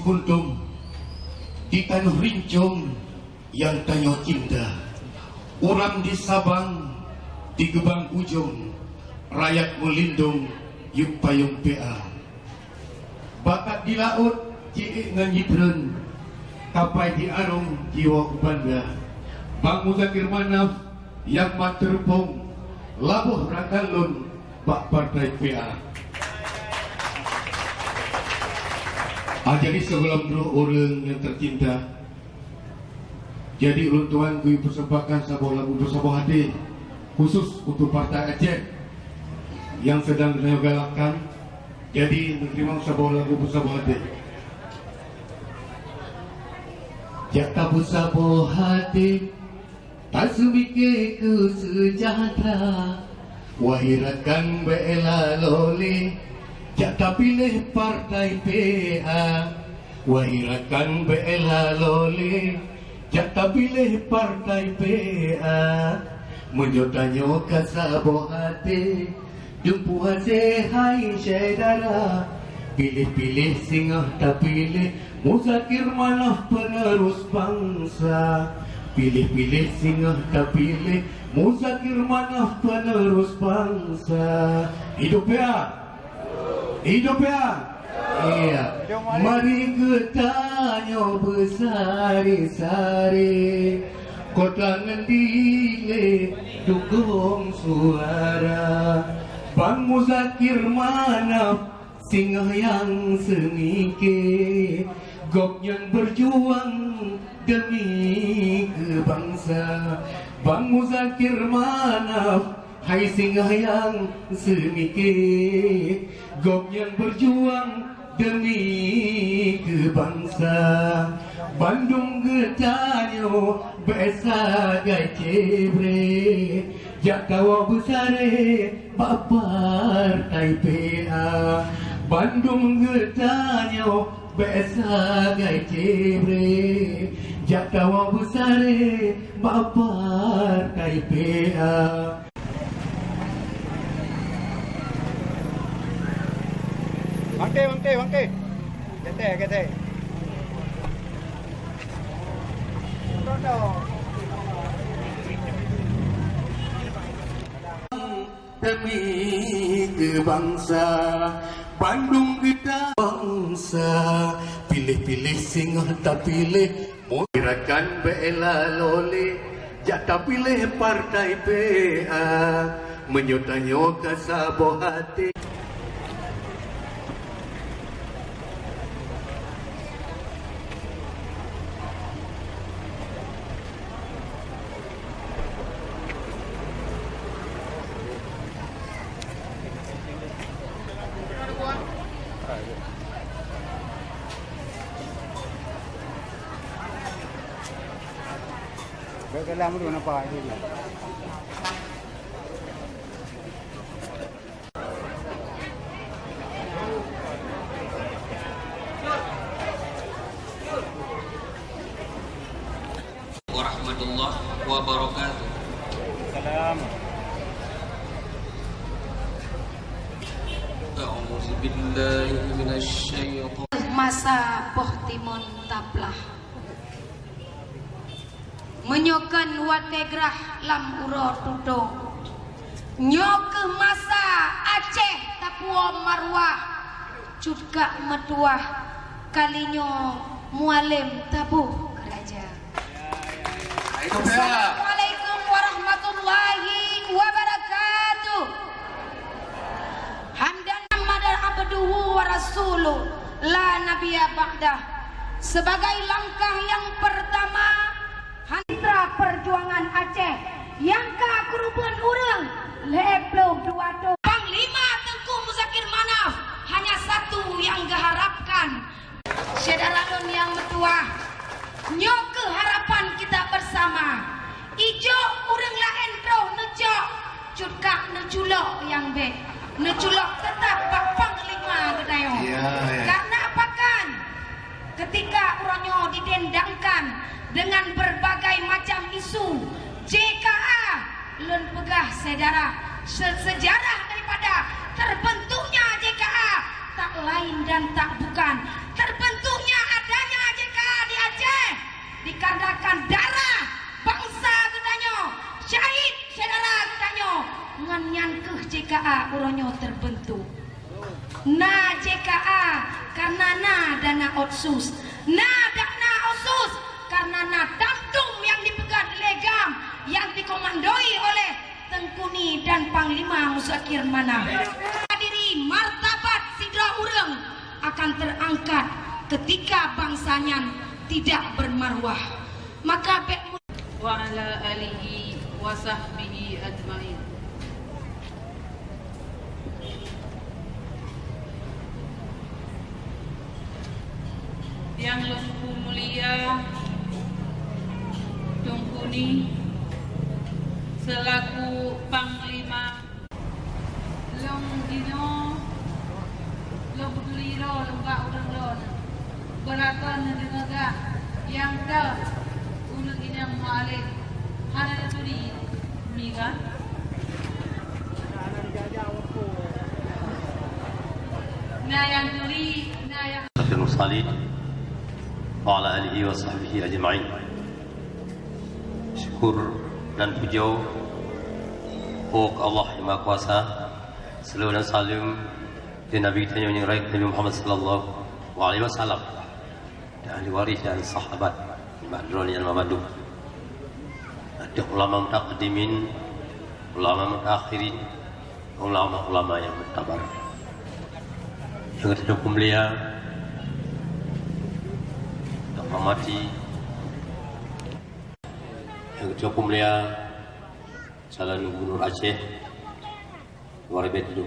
Kuntum, di tanah rincong yang tanyo cinta, orang di Sabang, di Gebang Ujung, rakyat melindung yuk payung PA. Bakat di laut, ciik ngan jitren, kapai di arung jiwa bangga. Bang Muzakir Manaf yang materpong, labuh rakalun bak partai PA. Jadi sebelum dulu orang yang tercinta, jadi ulun tuan kui persembahkan sebuah lagu bersebuah hati khusus untuk partai Aceh yang sedang digalakkan. Jadi menerima sebuah lagu bersebuah hati. Jaka bersebuah hati tak semikir ku sejahtera, wahirakan bela loli. Jaka pilih partai PA, wahirakan bela loli. Jaka pilih partai PA, menjotanyo kasabo hati, jumpu hati hai saudara. Pilih-pilih singgah tak pilih, Muzakir Manaf penerus bangsa. Pilih-pilih singgah tak pilih, Muzakir Manaf penerus bangsa. Hidup PA! Hidup ya? Iya. Mari kita nyo bersari-sari, kota ngendile dukung suara. Bang Muzakir Manaf singgah yang semike, gok yang berjuang demi kebangsa. Bang Muzakir Manaf, hai singgah yang semike, gok yang berjuang demi kebangsa. Bandung getanyo besa gai cebre, jakawa besare bak partai PA. Bandung getanyo besa gai cebre, jakawa besare bak partai PA. Bangke. Kete. Demi kebangsa, Bandung kita bangsa. Pilih-pilih singgah tak pilih, wahirakan bela loli. Jaka pilih partai PA, menyotanyo kasabo hati. Dalam dulu nampak ini. Warahmatullahi wabarakatuh. Salam. A'udzu billahi minasy syaithan. Masa pohtimun taplah menyokan wategrah lam uro tudong nyok masa Aceh Tapua Marwah cudka metuah kalinyo mualim tabuh keraja. Assalamualaikum warahmatullahi wabarakatuh. Hamdan madar abduhu wa rasuluh la nabiyya ba'dah. Sebagai langkah yang pertama Hantra Perjuangan Aceh yang kerubuan orang leblok dua Panglima Tengku Muzakir Manaf hanya satu yang diharapkan saudara yang metuah nyok harapan kita bersama ijo urang lain roh necok cudkak neculok yang be neculok tetap Pak Panglima gedayo karena apakan ketika uranyo didendangkan dengan berbagai macam isu JKA lun pegah sejarah daripada terbentuknya JKA tak lain dan tak bukan terbentuknya JKA uronyo terbentuk. Na JKA karena na dana otsus. Na dana otsus karena na tamtum yang dipegang legam yang dikomandoi oleh Tengkuni dan Panglima Muzakir Manaf. Hadiri martabat sidra urang akan terangkat ketika bangsanya tidak bermarwah. Maka wa ala alihi wa sahbihi ajmain. Yang lebih mulia Tengkuni selaku Panglima long dino long liro longgak urang lon beraton negara yang dah ulang ini yang malik hana itu di miga nah yang tuli nah yang المرسلين وعلى آله وصحبه أجمعين. Syukur dan puja untuk Allah yang Maha Kuasa. Salawat dan salam di Nabi kita yang Nabi Muhammad sallallahu alaihi wasallam dan ahli waris dan sahabat Badrul yang mabadu. Ada ulama mutaqaddimin, ulama mutakhirin, ulama yang bertabar. Yang kita mulia Amati yang cukup mulia Calon Gubernur Aceh 2017.